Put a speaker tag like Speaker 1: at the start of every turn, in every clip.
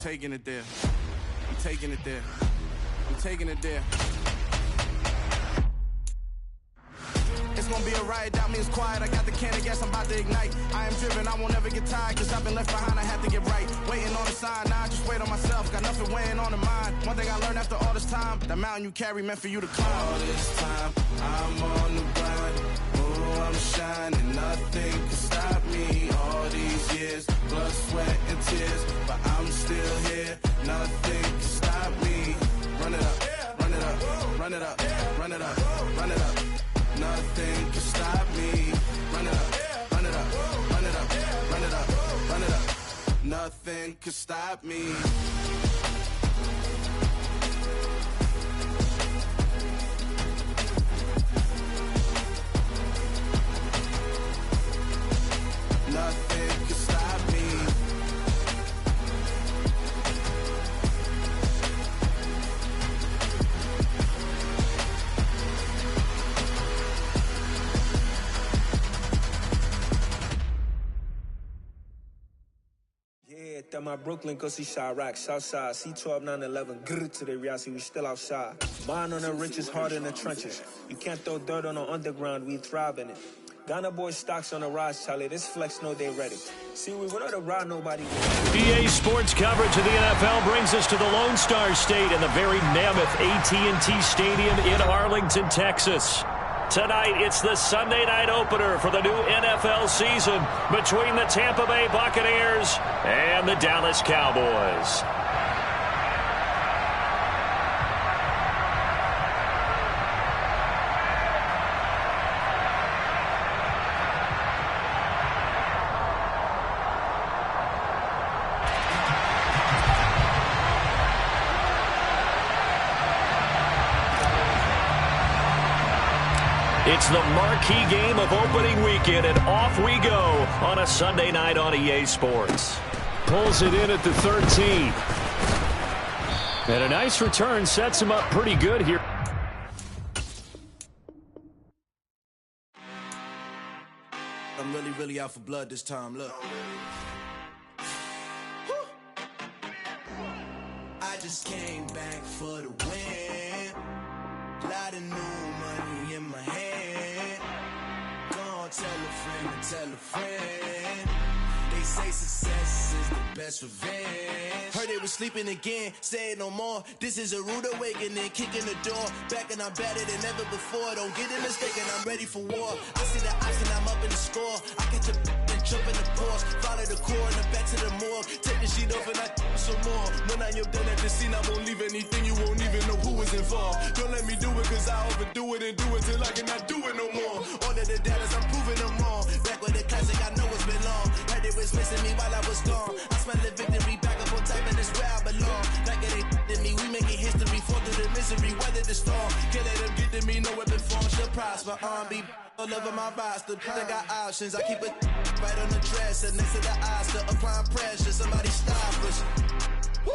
Speaker 1: Taking it there. I'm taking it there. I'm taking it there. It's gonna be a riot, doubt me it's quiet. I got the can of gas, I'm about to ignite. I am driven, I won't ever get tired, cause I've been left behind, I had to get right. Waiting on the sign, now I just wait on myself. Got nothing weighing on the mind. One thing I learned after all this time, the mountain you carry meant for you to climb. All this time, I'm on the grind. Oh, I'm shining, nothing can stop me. All these years, blood, sweat, and tears, but I'm still here. Nothing can stop me. Run it up, run it up, run it up, run it up, run it up. Nothing can stop me. Run it up, run it up, run it up, run it up, run it up. Nothing can stop me. Nothing can stop me.
Speaker 2: Yeah, that my Brooklyn, go see Chirac, Southside, C12, 911, grrr to the reality, we still outside. Buying on the riches, hard in the trenches. You can't throw dirt on the underground, we thrive in it. Ghana boys stocks on the rise, Charlie. This flex know they ready. See, we went on to ride nobody.
Speaker 3: EA Sports coverage of the NFL brings us to the Lone Star State and the very mammoth AT&T Stadium in Arlington, Texas. Tonight, it's the Sunday night opener for the new NFL season between the Tampa Bay Buccaneers and the Dallas Cowboys. It's the marquee game of opening weekend, and off we go on a Sunday night on EA Sports. Pulls it in at the 13. And a nice return sets him up pretty good here.
Speaker 1: I'm really out for blood this time, look. I just came back for the win. Lot of new money in my hand. Gonna tell a friend and tell a friend. They say success is the best revenge. Heard they was sleeping again, say it no more. This is a rude awakening, kicking the door. Back and I'm better than ever before. Don't get it mistaken, I'm ready for war. I see the option, I'm up in the score. I catch a and jump in the Porsche. Follow the core and the back to the morgue. Take the sheet off and I some more. When I am done at the scene, I won't leave anything. You won't even know who was involved. Don't let me do it, cause I overdo it and do it till I cannot do it no more. All of the Dallas, I'm proving them wrong. Back with the classic, I know it's been long. Heard they was missing me while I was gone. I smell the victory, back up on type, and it's where I belong. Like it ain't to me, we making history. Fall through the misery, weather the storm. Can't let them get to me, no weapon form should prosper. R&B all over my roster. I got options, I keep it right on the dresser. Next to the Oscar, applying pressure. Somebody stop us. Woo!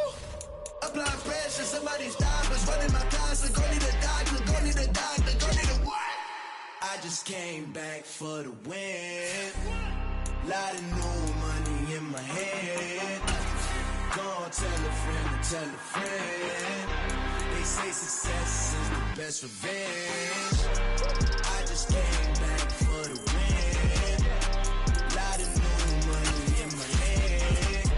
Speaker 1: Applying pressure, somebody stop us. Running my closet, go need a doctor, go need a doctor, go need a what? I just came back for the win. Lot of new money in my hand. Gonna tell a friend and tell a friend. They say success is the best revenge. I just came back for the win. Lot of new money in my hand.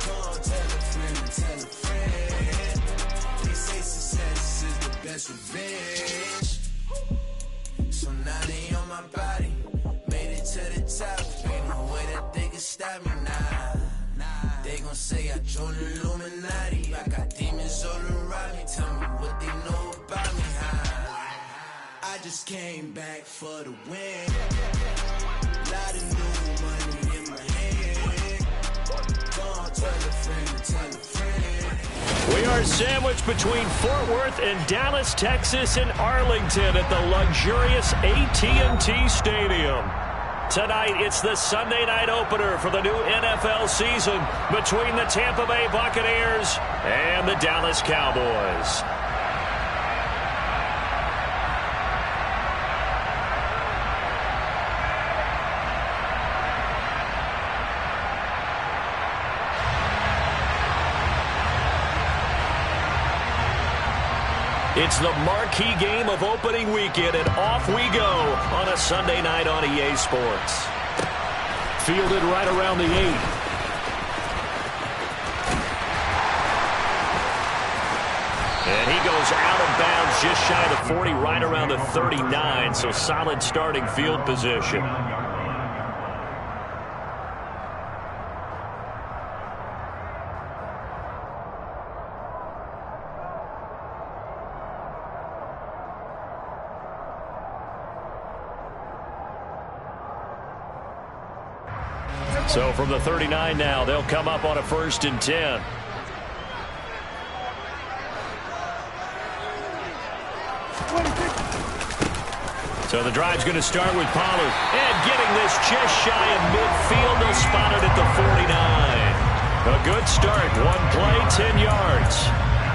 Speaker 1: Gonna tell a friend and tell a friend. They say success is the best revenge. So now they on my body. Made it to the top. Ain't no way that they can stop me now. They gon' say I joined the Illuminati. I got demons all around me. Tell me what they know about me, huh? I just came back for the win. Lot of new money in my hand. Gonna tell a friend, tell a friend.
Speaker 3: We are sandwiched between Fort Worth and Dallas, Texas, and Arlington at the luxurious AT&T Stadium. Tonight, it's the Sunday night opener for the new NFL season between the Tampa Bay Buccaneers and the Dallas Cowboys. It's the marquee game of opening weekend, and off we go on a Sunday night on EA Sports. Fielded right around the 8. And he goes out of bounds just shy of the 40, right around the 39, so solid starting field position. So from the 39 now, they'll come up on a 1st and 10. So the drive's going to start with Pollard. And getting this just shy of midfield, they'll spot it at the 49. A good start. 1 play, 10 yards.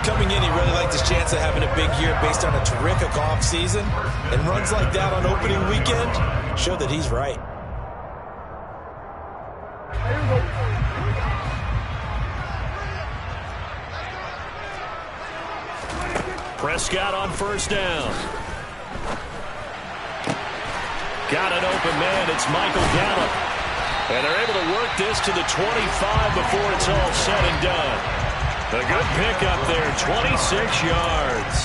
Speaker 4: Coming in, he really liked his chance of having a big year based on a terrific offseason. And runs like that on opening weekend show that he's right.
Speaker 3: Prescott on 1st down. Got an open man. It's Michael Gallup. And they're able to work this to the 25 before it's all said and done. A good pickup there, 26 yards.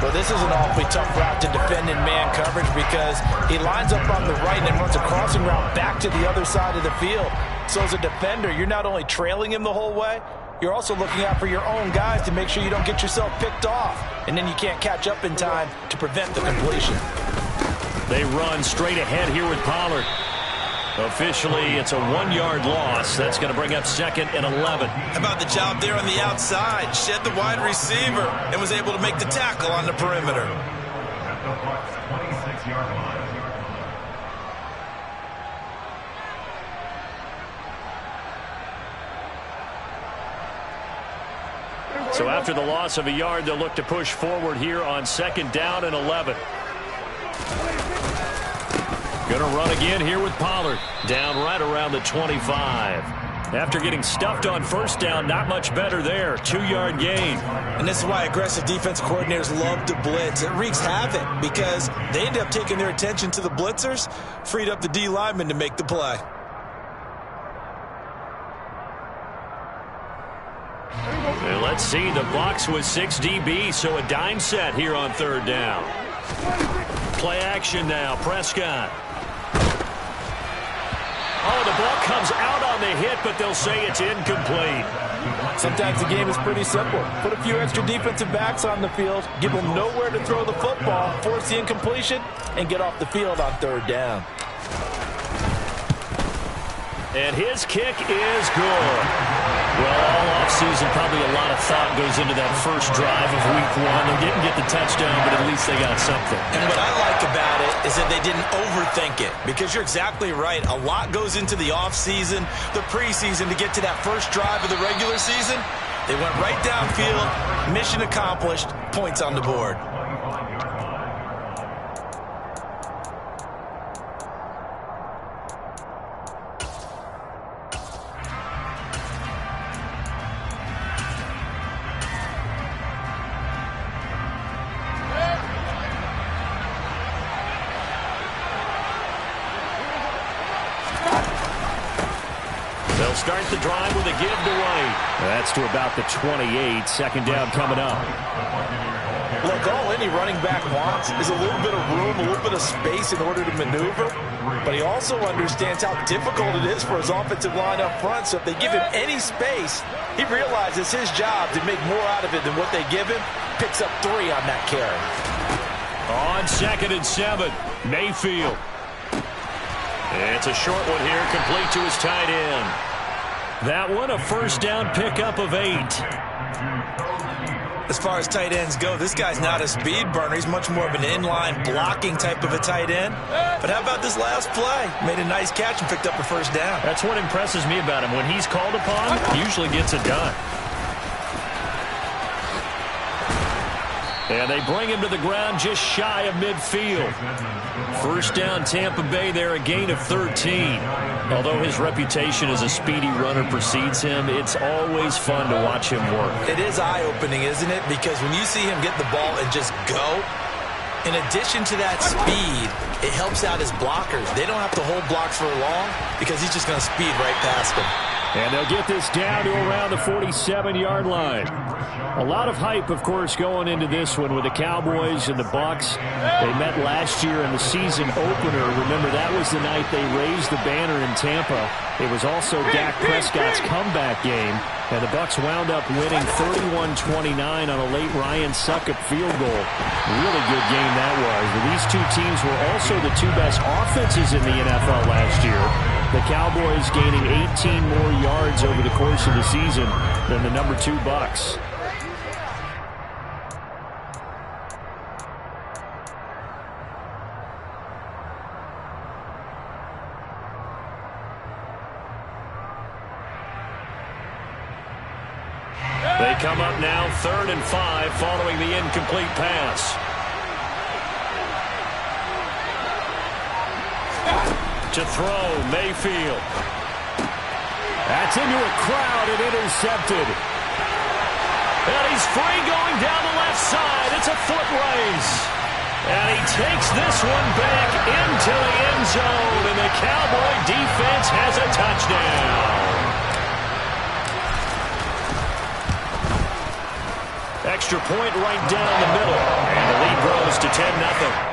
Speaker 4: Well, this is an awfully tough route to defend in man coverage because he lines up on the right and then runs a crossing route back to the other side of the field. So as a defender, you're not only trailing him the whole way, you're also looking out for your own guys to make sure you don't get yourself picked off. And then you can't catch up in time to prevent the completion.
Speaker 3: They run straight ahead here with Pollard. Officially, it's a 1-yard loss. That's going to bring up 2nd and 11.
Speaker 4: How about the job there on the outside? Shed the wide receiver and was able to make the tackle on the perimeter.
Speaker 3: So after the loss of a yard, they'll look to push forward here on 2nd down and 11. Going to run again here with Pollard. Down right around the 25. After getting stuffed on 1st down, not much better there. 2-yard gain.
Speaker 4: And this is why aggressive defense coordinators love to blitz. It wreaks havoc because they end up taking their attention to the blitzers, freed up the D lineman to make the play.
Speaker 3: And let's see, the box was 6 DB, so a dime set here on 3rd down. Play action now, Prescott. Oh, the ball comes out on the hit, but they'll say it's incomplete.
Speaker 4: Sometimes the game is pretty simple. Put a few extra defensive backs on the field, give them nowhere to throw the football, force the incompletion, and get off the field on 3rd down.
Speaker 3: And his kick is good. Well, all offseason, probably a lot of thought goes into that first drive of week 1. They didn't get the touchdown, but at least they got something.
Speaker 4: And what I like about it is that they didn't overthink it, because you're exactly right. A lot goes into the offseason, the preseason, to get to that first drive of the regular season. They went right downfield, mission accomplished, points on the board.
Speaker 3: They'll start the drive with a give to White. That's to about the 28. 2nd down coming up.
Speaker 4: Look, all any running back wants is a little bit of room, a little bit of space in order to maneuver. But he also understands how difficult it is for his offensive line up front. So if they give him any space, he realizes his job to make more out of it than what they give him. Picks up 3 on that carry.
Speaker 3: On 2nd and 7, Mayfield. It's a short one here, complete to his tight end. That one, a 1st down pickup of 8.
Speaker 4: As far as tight ends go, this guy's not a speed burner. He's much more of an inline blocking type of a tight end. But how about this last play? Made a nice catch and picked up a 1st down.
Speaker 3: That's what impresses me about him. When he's called upon, he usually gets it done. And they bring him to the ground just shy of midfield. First down, Tampa Bay there, a gain of 13. Although his reputation as a speedy runner precedes him, it's always fun to watch him work.
Speaker 4: It is eye-opening, isn't it? Because when you see him get the ball and just go, in addition to that speed, it helps out his blockers. They don't have to hold blocks for long because he's just going to speed right past them.
Speaker 3: And they'll get this down to around the 47-yard line. A lot of hype, of course, going into this one with the Cowboys and the Bucs. They met last year in the season opener. Remember, that was the night they raised the banner in Tampa. It was also Dak Prescott's comeback game, and the Bucs wound up winning 31-29 on a late Ryan Succop field goal. Really good game that was. But these two teams were also the two best offenses in the NFL last year. The Cowboys gaining 18 more yards over the course of the season than the number 2 Bucs. They come up now 3rd and 5 following the incomplete pass. To throw, Mayfield. That's into a crowd and intercepted. And he's free going down the left side. It's a foot race. And he takes this one back into the end zone. And the Cowboy defense has a touchdown. Extra point right down the middle. And the lead grows to 10-0.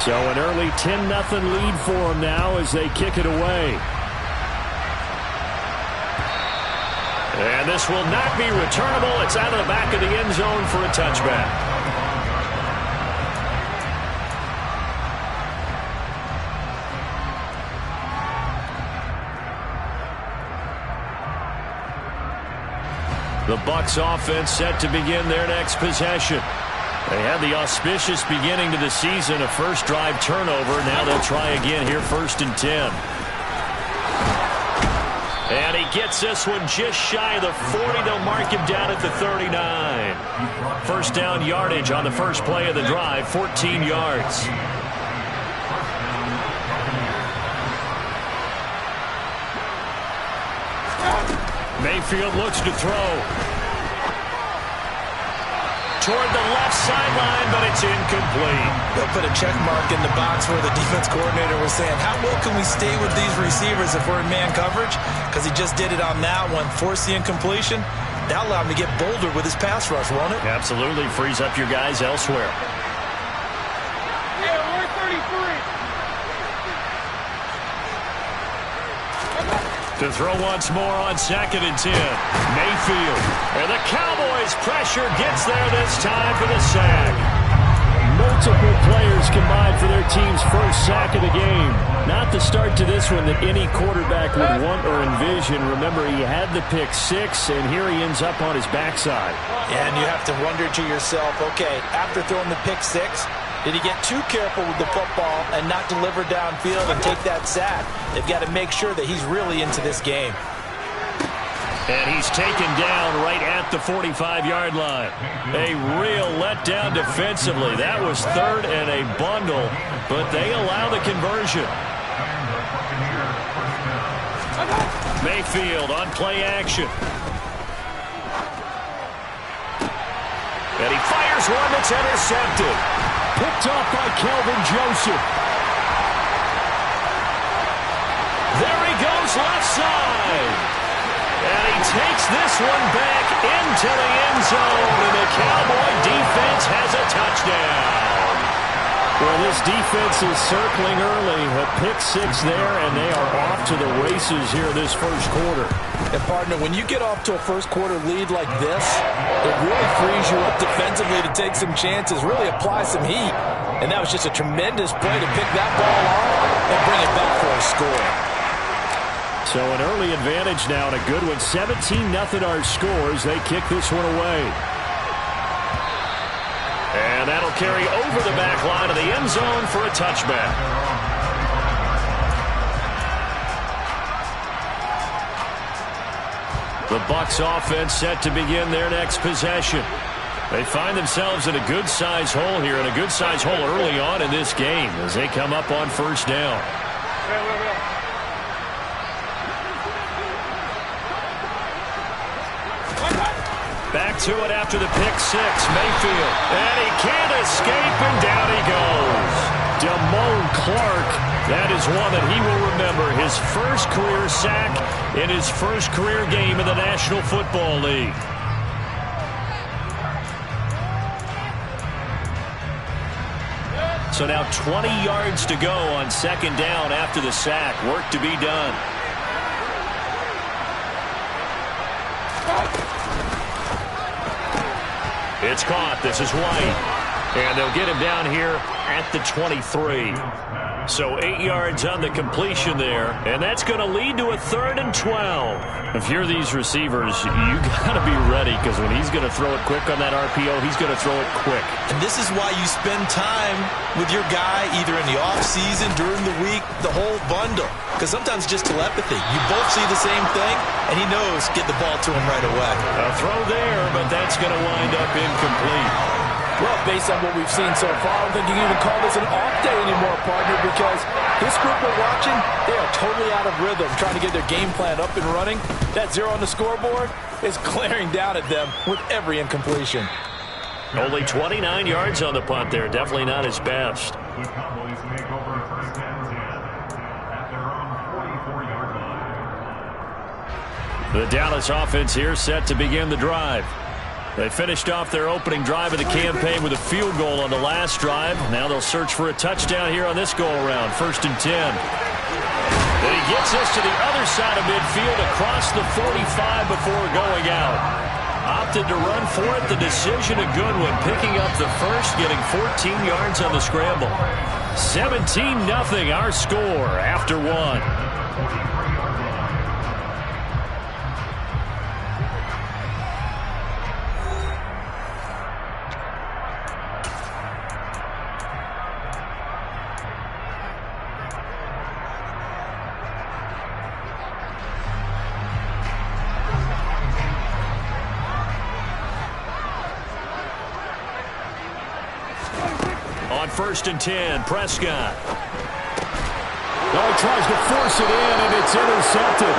Speaker 3: So an early 10-0 lead for them now as they kick it away. And this will not be returnable. It's out of the back of the end zone for a touchback. The Bucs offense set to begin their next possession. They had the auspicious beginning to the season, a first drive turnover. Now they'll try again here, 1st and 10. And he gets this one just shy of the 40. They'll mark him down at the 39. First down yardage on the first play of the drive, 14 yards. Mayfield looks to throw. Toward the left sideline, but it's incomplete.
Speaker 4: They'll put a check mark in the box where the defense coordinator was saying, how well can we stay with these receivers if we're in man coverage? Because he just did it on that one, forced the incompletion. That allowed him to get bolder with his pass rush, won't it?
Speaker 3: Absolutely. Frees up your guys elsewhere.
Speaker 5: Yeah, we're 33.
Speaker 3: To throw once more on 2nd and 10. Mayfield. And the Cowboys pressure gets there this time for the sack. Multiple players combined for their team's first sack of the game. Not the start to this one that any quarterback would want or envision. Remember, he had the pick 6, and here he ends up on his backside.
Speaker 4: And you have to wonder to yourself, okay, after throwing the pick 6, did he get too careful with the football and not deliver downfield and take that sack? They've got to make sure that he's really into this game.
Speaker 3: And he's taken down right at the 45-yard line. A real letdown defensively. That was 3rd and a bundle, but they allow the conversion. Mayfield on play action. And he fires one that's intercepted. Picked off by Kelvin Joseph. There he goes left side. And he takes this one back into the end zone. And the Cowboy defense has a touchdown. Well, this defense is circling early. A pick 6 there, and they are off to the races here this first quarter.
Speaker 4: And, partner, when you get off to a first-quarter lead like this, it really frees you up defensively to take some chances, really apply some heat. And that was just a tremendous play to pick that ball off and bring it back for a score.
Speaker 3: So an early advantage now and a good one. 17-0 our scores. They kick this one away. And that'll carry over the back line of the end zone for a touchback. The Bucs offense set to begin their next possession. They find themselves in a good-sized hole here, and a good-sized hole early on in this game as they come up on first down. Back to it after the pick six. Mayfield. And he can't escape, and down he goes. Damone Clark. That is one that he will remember. His first career sack in his first career game in the National Football League. So now 20 yards to go on second down after the sack. Work to be done. It's caught. This is White. And they'll get him down here at the 23. So 8 yards on the completion there. And that's going to lead to a 3rd and 12. If you're these receivers, you got to be ready, because when he's going to throw it quick on that RPO, he's going to throw it quick.
Speaker 4: And this is why you spend time with your guy either in the offseason, during the week, the whole bundle. Because sometimes just telepathy. You both see the same thing, and he knows get the ball to him right away.
Speaker 3: A throw there, but that's going to wind up incomplete.
Speaker 4: Well, based on what we've seen so far, I don't think you can even call this an off day anymore, partner, because this group we're watching, they are totally out of rhythm, trying to get their game plan up and running. That 0 on the scoreboard is glaring down at them with every incompletion.
Speaker 3: Only 29 yards on the punt there. Definitely not his best.
Speaker 5: The Cowboys take over first down at their own 44-yard line.
Speaker 3: The Dallas offense here set to begin the drive. They finished off their opening drive of the campaign with a field goal on the last drive. Now they'll search for a touchdown here on this go-around. 1st and 10. And he gets us to the other side of midfield across the 45 before going out. Opted to run for it. The decision a good one. Picking up the first, getting 14 yards on the scramble. 17-0 our score after one. On 1st and 10, Prescott.
Speaker 6: He tries to force it in, and it's intercepted.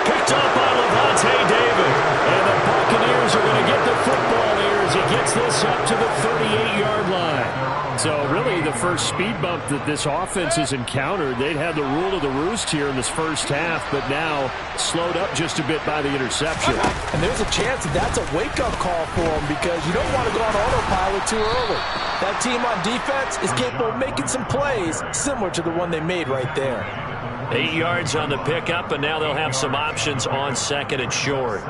Speaker 3: Picked up by Levante David. And the Buccaneers are going to get the football here as he gets this up to the 38-yard line.
Speaker 6: So really the first speed bump that this offense has encountered. They'd had the rule of the roost here in this first half, but now slowed up just a bit by the interception.
Speaker 4: And there's a chance that that's a wake-up call for them, because you don't want to go on autopilot too early. That team on defense is capable of making some plays similar to the one they made right there.
Speaker 3: 8 yards on the pickup, and now they'll have some options on 2nd and short.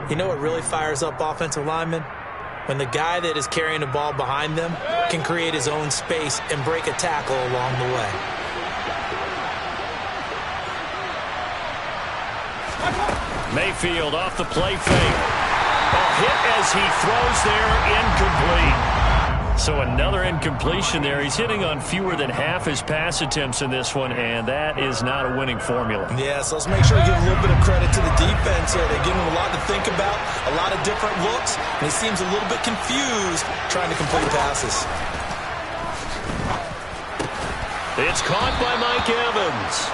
Speaker 4: You know what really fires up offensive linemen? When the guy that is carrying the ball behind them can create his own space and break a tackle along the way.
Speaker 3: Mayfield off the play fake. A hit as he throws there, incomplete. So another incompletion there. He's hitting on fewer than half his pass attempts in this one, and that is not a winning formula.
Speaker 4: Yeah, so let's make sure we give a little bit of credit to the defense here. They give him a lot to think about, a lot of different looks, and he seems a little bit confused trying to complete passes.
Speaker 3: It's caught by Mike Evans.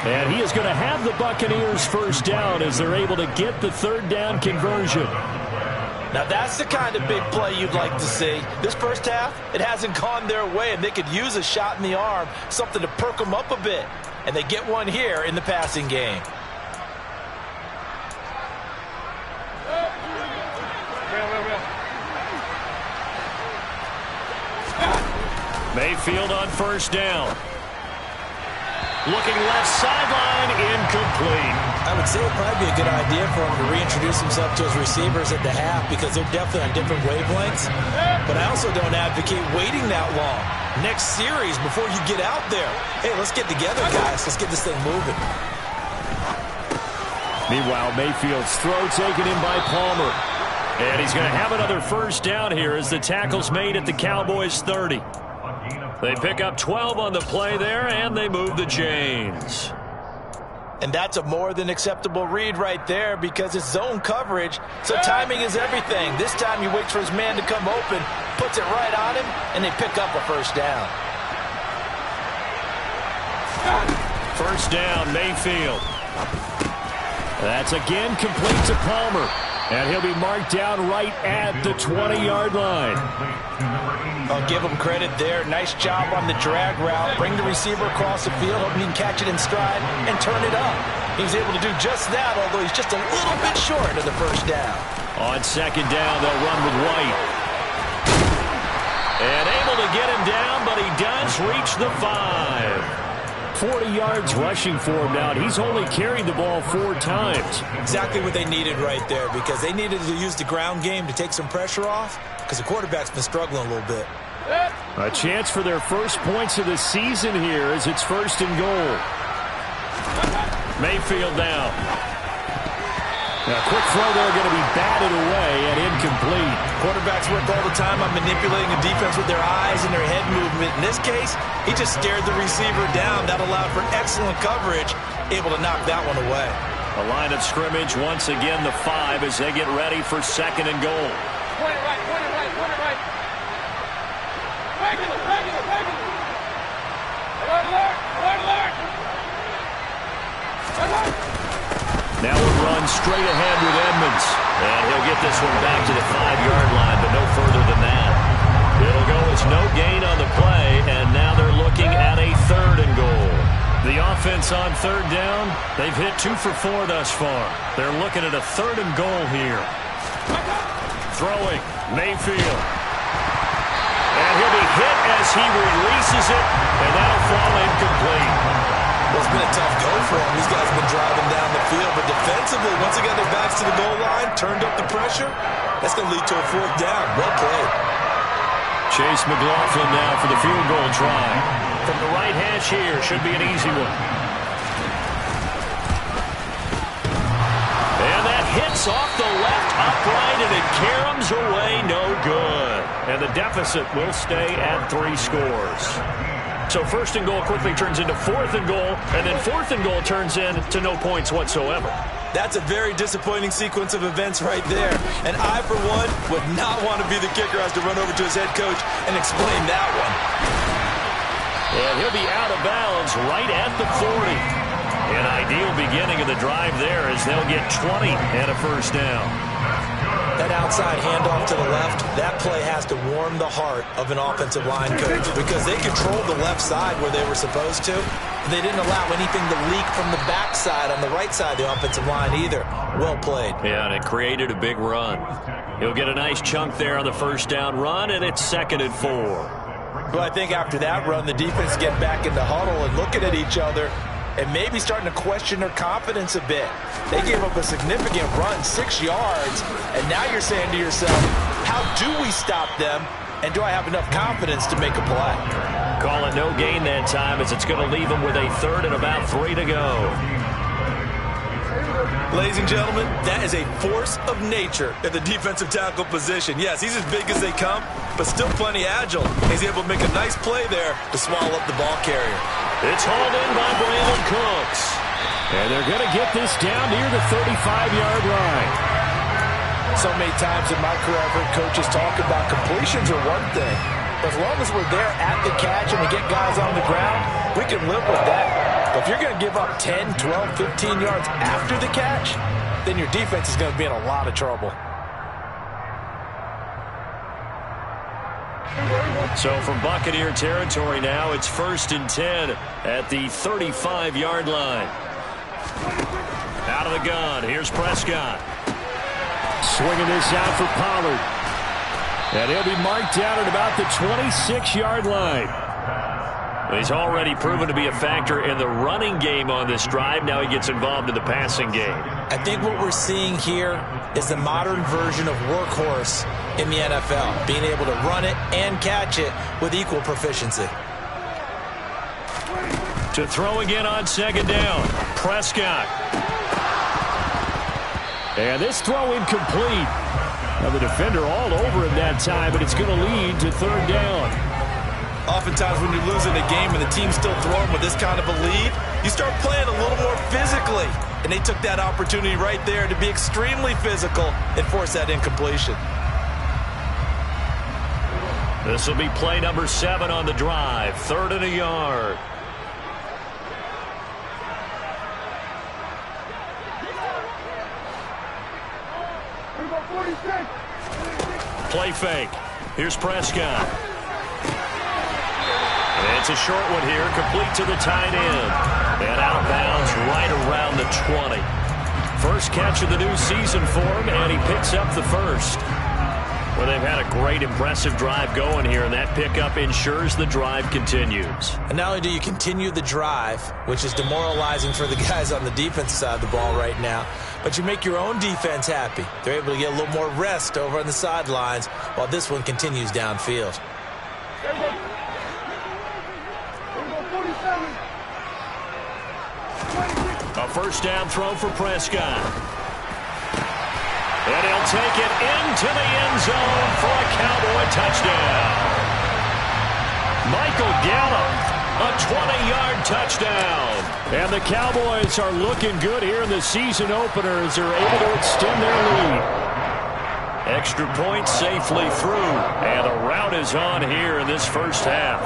Speaker 6: And he is going to have the Buccaneers first down as they're able to get the 3rd down conversion.
Speaker 4: Now that's the kind of big play you'd like to see. This first half, it hasn't gone their way, and they could use a shot in the arm, something to perk them up a bit. And they get one here in the passing game.
Speaker 3: Mayfield on first down. Looking left sideline, incomplete.
Speaker 4: I would say it would probably be a good idea for him to reintroduce himself to his receivers at the half, because they're definitely on different wavelengths. But I also don't advocate waiting that long. Next series, before you get out there, hey, let's get together, guys. Let's get this thing moving.
Speaker 6: Meanwhile, Mayfield's throw taken in by Palmer.
Speaker 3: And he's going to have another first down here as the tackle's made at the Cowboys' 30. They pick up 12 on the play there, and they move the chains.
Speaker 4: And that's a more than acceptable read right there because it's zone coverage, so timing is everything. This time he waits for his man to come open, puts it right on him, and they pick up a first down.
Speaker 3: First down, Mayfield. That's again complete to Palmer. And he'll be marked down right at the 20-yard line.
Speaker 4: I'll give him credit there. Nice job on the drag route. Bring the receiver across the field, hoping he can catch it in stride and turn it up. He's able to do just that, although he's just a little bit short of the first down.
Speaker 3: On second down, they'll run with White. And able to get him down, but he does reach the 5. 40 yards rushing for him now, and he's only carried the ball 4 times.
Speaker 4: Exactly what they needed right there, because they needed to use the ground game to take some pressure off, because the quarterback's been struggling a little bit.
Speaker 6: A chance for their first points of the season here as it's first and goal.
Speaker 3: Mayfield now.
Speaker 6: A quick throw there going to be batted away and incomplete.
Speaker 4: Quarterbacks work all the time on manipulating a defense with their eyes and their head movement. In this case, he just stared the receiver down. That allowed for excellent coverage, able to knock that one away.
Speaker 3: A line of scrimmage, once again the 5 as they get ready for second and goal.
Speaker 7: Point it right, point it right, point it right. Regular. Alert.
Speaker 3: Now we'll run straight ahead with Edmonds. And he'll get this one back to the 5-yard line, but no further than that. It'll go as no gain on the play, and now they're looking at a third and goal. The offense on third down, they've hit 2 for 4 thus far. They're looking at a third and goal here. Throwing, Mayfield. And he'll be hit as he releases it, and that'll fall incomplete.
Speaker 4: Well, it's been a tough go for him. These guys have been driving down the field, but defensively, once they got their backs to the goal line, turned up the pressure, that's going to lead to a 4th down. Well played.
Speaker 3: Chase McLaughlin now for the field goal try. From the right hash here, should be an easy one. And that hits off the left upright, and it caroms away, no good. And the deficit will stay at 3 scores. So first and goal quickly turns into 4th and goal, and then 4th and goal turns into no points whatsoever.
Speaker 4: That's a very disappointing sequence of events right there. And I, for one, would not want to be the kicker who has to run over to his head coach and explain that one.
Speaker 3: And he'll be out of bounds right at the 40. An ideal beginning of the drive there as they'll get 20 and a first down.
Speaker 4: That outside handoff to the left, that play has to warm the heart of an offensive line coach because they controlled the left side where they were supposed to. They didn't allow anything to leak from the backside on the right side of the offensive line either. Well played.
Speaker 3: Yeah, and it created a big run. He'll get a nice chunk there on the first down run, and it's 2nd and 4.
Speaker 4: Well, I think after that run, the defense get back in the huddle and looking at each other and maybe starting to question their confidence a bit. They gave up a significant run, 6 yards, and now you're saying to yourself, how do we stop them, and do I have enough confidence to make a play?
Speaker 3: Call it no gain that time as it's going to leave them with a 3rd and about 3 to go.
Speaker 4: Ladies and gentlemen, that is a force of nature at the defensive tackle position. Yes, he's as big as they come, but still plenty agile. He's able to make a nice play there to swallow up the ball carrier.
Speaker 3: It's hauled in by Brandon Cooks.
Speaker 6: And they're going to get this down near the 35-yard line.
Speaker 4: So many times in my career, I've heard coaches talk about completions are one thing. As long as we're there at the catch and we get guys on the ground, we can live with that. But if you're going to give up 10, 12, 15 yards after the catch, then your defense is going to be in a lot of trouble.
Speaker 3: So from Buccaneer territory now, it's 1st and 10 at the 35-yard line. Out of the gun, here's Prescott.
Speaker 6: Swinging this out for Pollard. And he'll be marked down at about the 26-yard line.
Speaker 3: He's already proven to be a factor in the running game on this drive. Now he gets involved in the passing game.
Speaker 4: I think what we're seeing here is the modern version of workhorse in the NFL, being able to run it and catch it with equal proficiency.
Speaker 3: To throw again on 2nd down, Prescott.
Speaker 6: And this throw incomplete. Now the defender all over him that time, but it's going to lead to 3rd down.
Speaker 4: Oftentimes when you're losing a game and the team's still throwing with this kind of a lead, you start playing a little more physically. And they took that opportunity right there to be extremely physical and force that incompletion.
Speaker 3: This will be play number 7 on the drive. 3rd and a yard. Play fake. Here's Prescott. And it's a short one here, complete to the tight end. And out of bounds right around the 20. First catch of the new season for him, and he picks up the first. Well, they've had a great, impressive drive going here, and that pickup ensures the drive continues.
Speaker 4: And not only do you continue the drive, which is demoralizing for the guys on the defensive side of the ball right now, but you make your own defense happy. They're able to get a little more rest over on the sidelines while this one continues downfield.
Speaker 3: A first down throw for Prescott. And he'll take it into the end zone for a Cowboy touchdown. Michael Gallup, a 20-yard touchdown. And the Cowboys are looking good here in the season opener as they're able to extend their lead. Extra point safely through. And the rout is on here in this first half.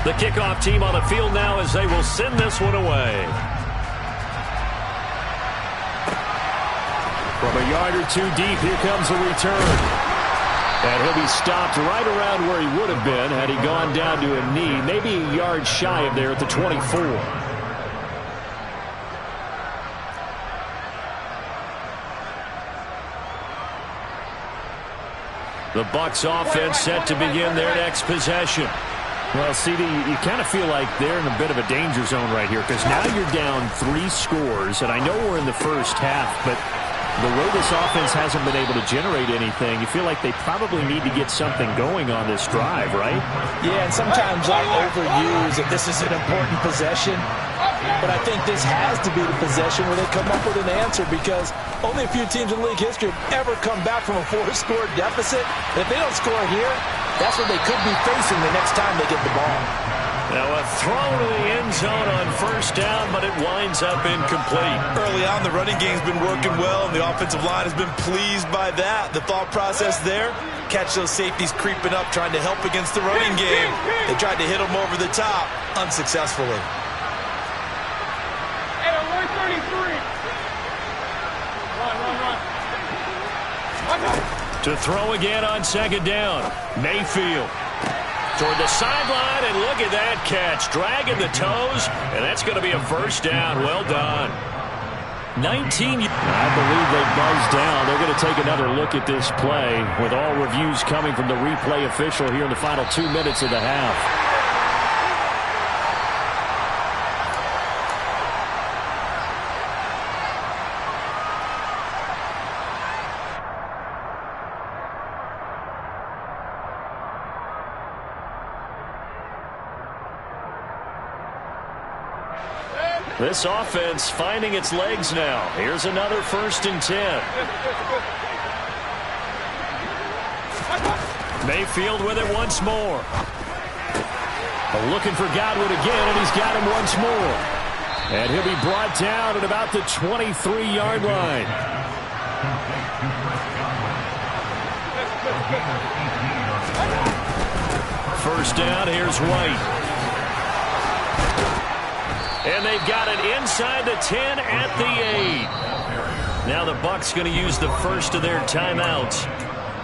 Speaker 3: The kickoff team on the field now as they will send this one away. From a yard or 2 deep, here comes the return. And he'll be stopped right around where he would have been had he gone down to a knee, maybe a yard shy of there at the 24. The Bucs offense set to begin their next possession.
Speaker 6: Well, CD, you kind of feel like they're in a bit of a danger zone right here because now you're down 3 scores, and I know we're in the first half, but the way this offense hasn't been able to generate anything, you feel like they probably need to get something going on this drive, right?
Speaker 4: Yeah, and sometimes I overuse that this is an important possession, but I think this has to be the possession where they come up with an answer because only a few teams in league history have ever come back from a 4-score deficit. And if they don't score here, that's what they could be facing the next time they get the ball.
Speaker 3: Now a throw to the end zone on first down, but it winds up incomplete.
Speaker 4: Early on, the running game's been working well, and the offensive line has been pleased by that. The thought process there, catch those safeties creeping up, trying to help against the running game. They tried to hit them over the top, unsuccessfully.
Speaker 7: Hey, 133. Run.
Speaker 3: To throw again on second down. Mayfield toward the sideline, and look at that catch. Dragging the toes, and that's going to be a first down. Well done. 19.
Speaker 6: I believe they buzzed down. They're going to take another look at this play with all reviews coming from the replay official here in the final 2 minutes of the half. This offense finding its legs now. Here's another 1st and 10. Mayfield with it once more. Looking for Godwin again, and he's got him once more. And he'll be brought down at about the 23-yard line. First down, here's White. And they've got it inside the 10 at the 8. Now the Bucs going to use the first of their timeouts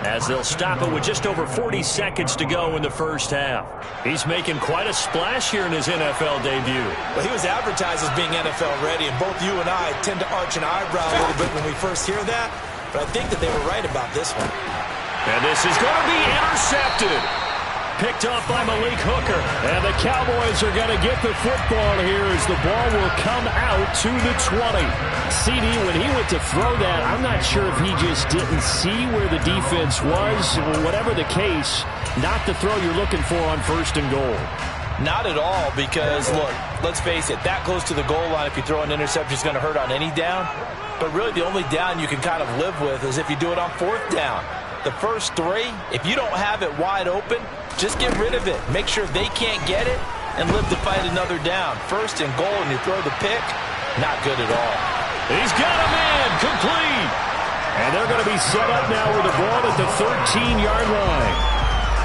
Speaker 6: as they'll stop it with just over 40 seconds to go in the first half. He's making quite a splash here in his NFL debut.
Speaker 4: Well, he was advertised as being NFL ready, and both you and I tend to arch an eyebrow a little bit when we first hear that, but I think that they were right about this one.
Speaker 3: And this is going to be intercepted. picked off by Malik Hooker. And the Cowboys are going to get the football here as the ball will come out to the 20. CD, when he went to throw that, I'm not sure if he just didn't see where the defense was. Whatever the case, not the throw you're looking for on 1st and goal.
Speaker 4: Not at all, because, look, let's face it, that close to the goal line, if you throw an interception, is going to hurt on any down. But really, the only down you can kind of live with is if you do it on 4th down. The first 3, if you don't have it wide open, just get rid of it. Make sure they can't get it and live to fight another down. 1st and goal, and you throw the pick, not good at all.
Speaker 3: He's got a man, complete. And they're going to be set up now with the ball at the 13-yard line.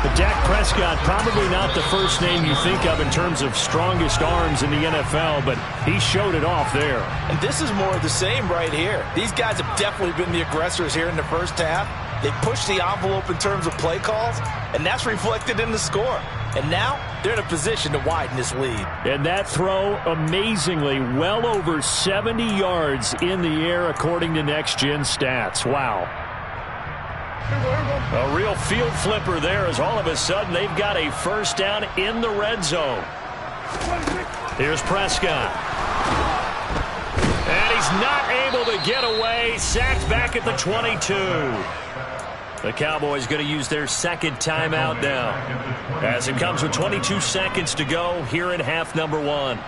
Speaker 3: But Dak Prescott, probably not the first name you think of in terms of strongest arms in the NFL, but he showed it off there.
Speaker 4: And this is more of the same right here. These guys have definitely been the aggressors here in the first half. They pushed the envelope in terms of play calls, and that's reflected in the score. And now they're in a position to widen this lead.
Speaker 3: And that throw, amazingly, well over 70 yards in the air according to Next Gen Stats. Wow. A real field flipper there as all of a sudden they've got a first down in the red zone. Here's Prescott. And he's not able to get away. Sacked back at the 22. The Cowboys going to use their 2nd timeout now as it comes with 22 seconds to go here in half number 1.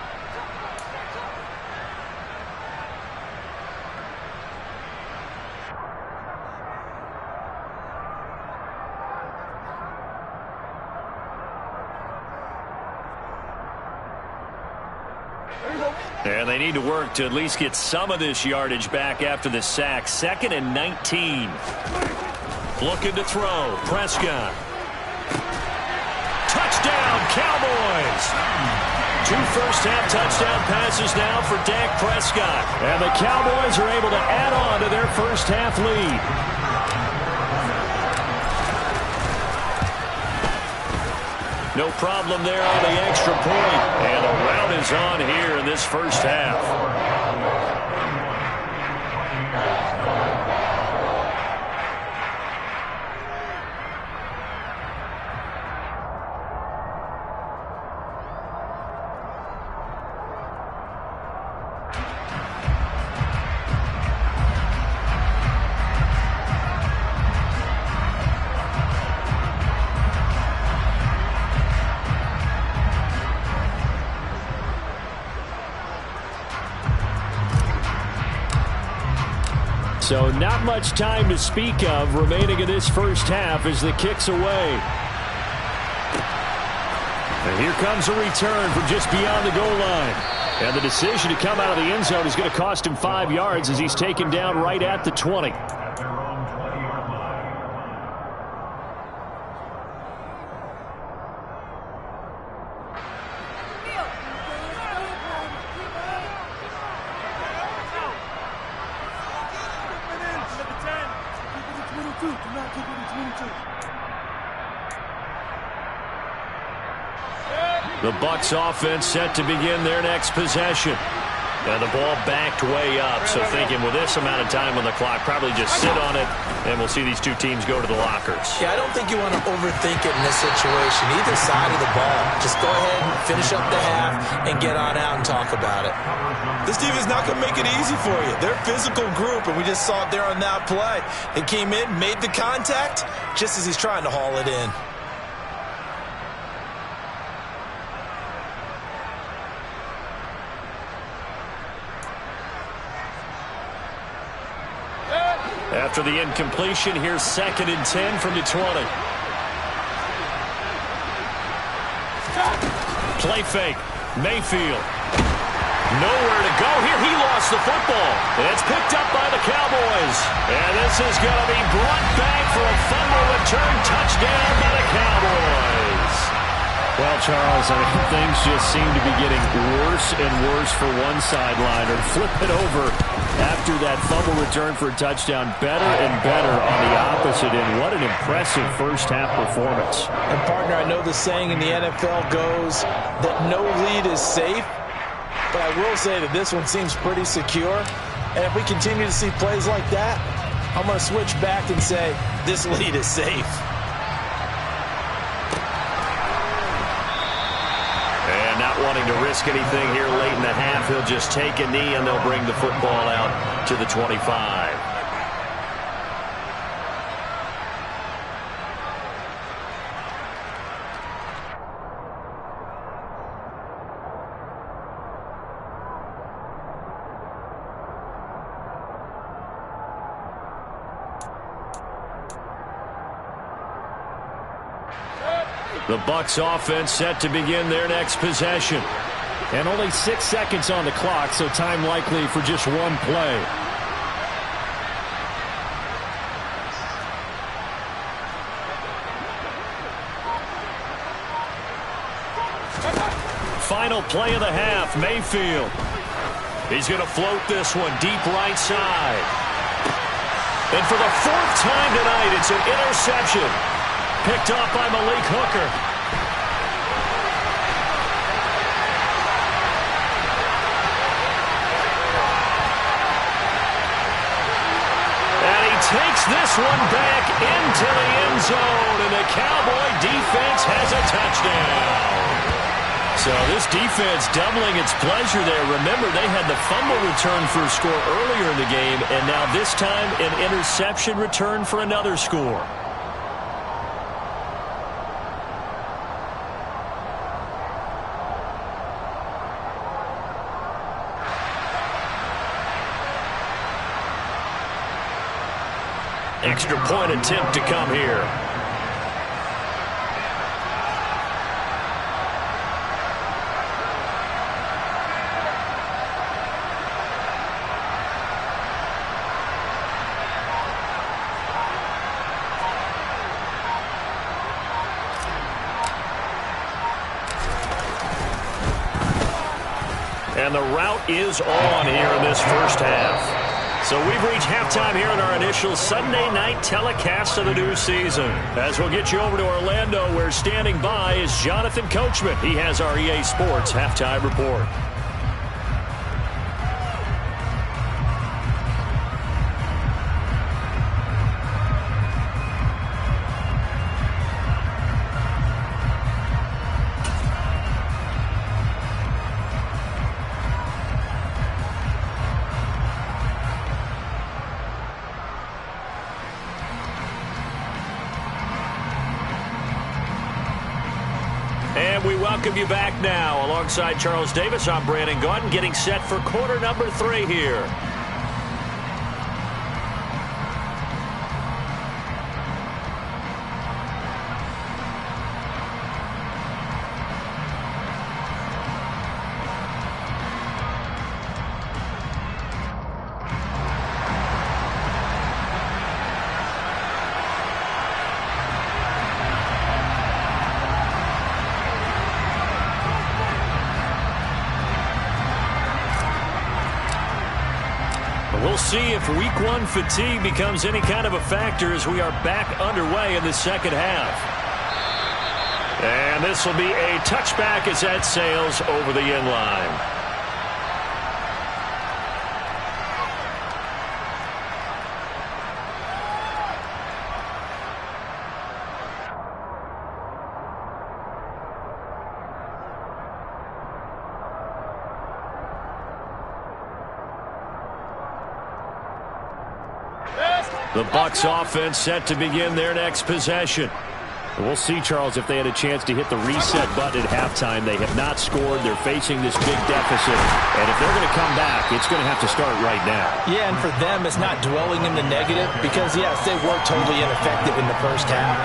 Speaker 3: And they need to work to at least get some of this yardage back after the sack. 2nd and 19. Looking to throw. Prescott. Touchdown, Cowboys. 2 first-half touchdown passes now for Dak Prescott. And the Cowboys are able to add on to their first-half lead. No problem there on the extra point. And the rout is on here in this first half. So not much time to speak of remaining in this first half as the kick's away. And here comes a return from just beyond the goal line. And the decision to come out of the end zone is going to cost him 5 yards as he's taken down right at the 20. The Bucs offense set to begin their next possession. And the ball backed way up. So thinking with this amount of time on the clock, probably just sit on it, and we'll see these two teams go to the lockers.
Speaker 4: Yeah, I don't think you want to overthink it in this situation. Either side of the ball. Just go ahead and finish up the half and get on out and talk about it. This team is not going to make it easy for you. They're a physical group, and we just saw it there on that play. They came in, made the contact, just as he's trying to haul it in.
Speaker 3: After the incompletion, here's 2nd and 10 from the 20. Play fake. Mayfield. Nowhere to go here. He lost the football. It's picked up by the Cowboys. And this is going to be brought back for a fumble return touchdown by the Cowboys. Well, Charles, I mean, things just seem to be getting worse and worse for one sideline. Or flip it over after that fumble return for a touchdown. Better and better on the opposite end. What an impressive first-half performance.
Speaker 4: And, partner, I know the saying in the NFL goes that no lead is safe. But I will say that this one seems pretty secure. And if we continue to see plays like that, I'm going to switch back and say this lead is safe.
Speaker 3: wanting to risk anything here late in the half. He'll just take a knee, and they'll bring the football out to the 25. The Bucs offense set to begin their next possession.
Speaker 6: And only 6 seconds on the clock, so time likely for just one play. Final play of the half, Mayfield. He's going to float this one deep right side. And for the 4th time tonight, it's an interception. Picked off by Malik Hooker. And he takes this one back into the end zone, and the Cowboy defense has a touchdown. So this defense doubling its pleasure there. Remember, they had the fumble return for a score earlier in the game, and now this time an interception return for another score. Extra point attempt to come here. And the route is on here in this first half. So we've reached halftime here in our initial Sunday night telecast of the new season. As we'll get you over to Orlando, where standing by is Jonathan Coachman. He has our EA Sports halftime report. And we welcome you back now. Alongside Charles Davis, I'm Brandon Gaudin, getting set for quarter number 3 here. We'll see if week 1 fatigue becomes any kind of a factor as we are back underway in the second half. And this will be a touchback as that sails over the end line. The Bucs offense set to begin their next possession. We'll see, Charles, if they had a chance to hit the reset button at halftime. They have not scored. They're facing this big deficit. And if they're going to come back, it's going to have to start right now.
Speaker 4: Yeah, and for them, it's not dwelling in the negative because, yes, they were totally ineffective in the first half.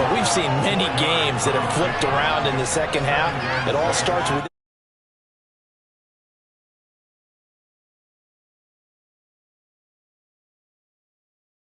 Speaker 4: But we've seen many games that have flipped around in the second half. It all starts with